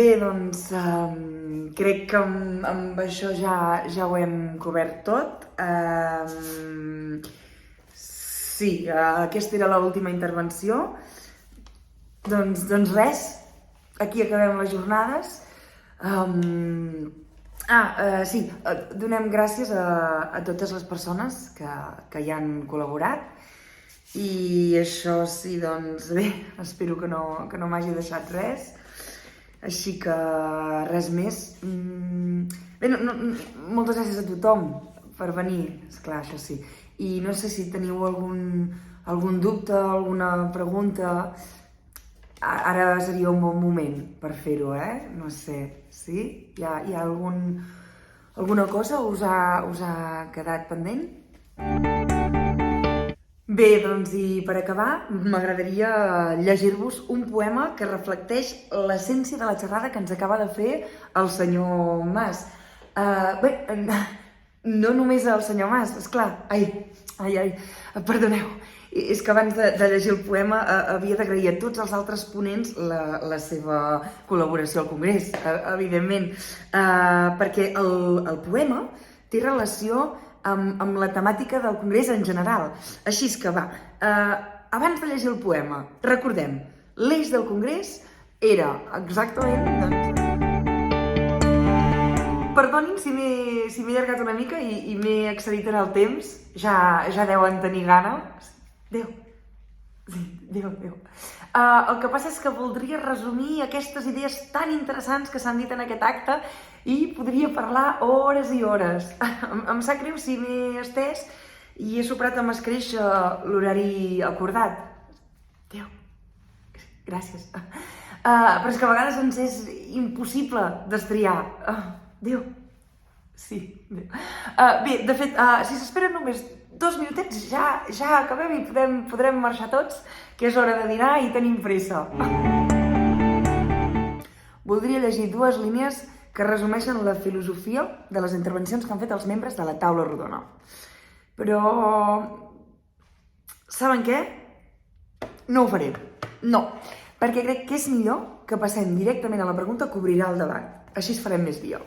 Bé, doncs crec que amb això ja ho hem cobert tot. Sí, aquesta era l'última intervenció. Doncs res, aquí acabem les jornades. Sí, donem gràcies a totes les persones que hi han col·laborat. I això sí, doncs bé, espero que no m'hagi deixat res. Així que res més. Bé, moltes gràcies a tothom per venir, esclar, això sí. I no sé si teniu algun dubte, alguna pregunta. Ara seria un bon moment per fer-ho, No sé, sí? Hi ha alguna cosa us ha quedat pendent? Bé, doncs i per acabar m'agradaria llegir-vos un poema que reflecteix l'essència de la xerrada que ens acaba de fer el senyor Mas. Bé, no només el senyor Mas, esclar. Ai, perdoneu. És que abans de llegir el poema havia d'agrair a tots els altres ponents la seva col·laboració al Congrés, evidentment, perquè el poema té relació amb la temàtica del Congrés en general. Així és que va, abans de llegir el poema, recordem, l'eix del Congrés era exactament... Perdonin si m'he allargat una mica i m'he excedit en el temps, ja deuen tenir gana. Déu. El que passa és que voldria resumir aquestes idees tan interessants que s'han dit en aquest acte i podria parlar hores i hores. Em sap greu si m'he estès i he superat amb escreix l'horari acordat. Déu. Gràcies. Però és que a vegades ens és impossible destriar. Déu. Sí, Déu. Bé, de fet, si s'esperen només 2 minutets ja acabem i podrem marxar tots, que és hora de dinar i tenim pressa. Voldria llegir 2 línies que resumeixen la filosofia de les intervencions que han fet els membres de la taula rodona. Però... saben què? No ho faré. No, perquè crec que és millor que passem directament a la pregunta que obrirà el debat. Així es farem més via.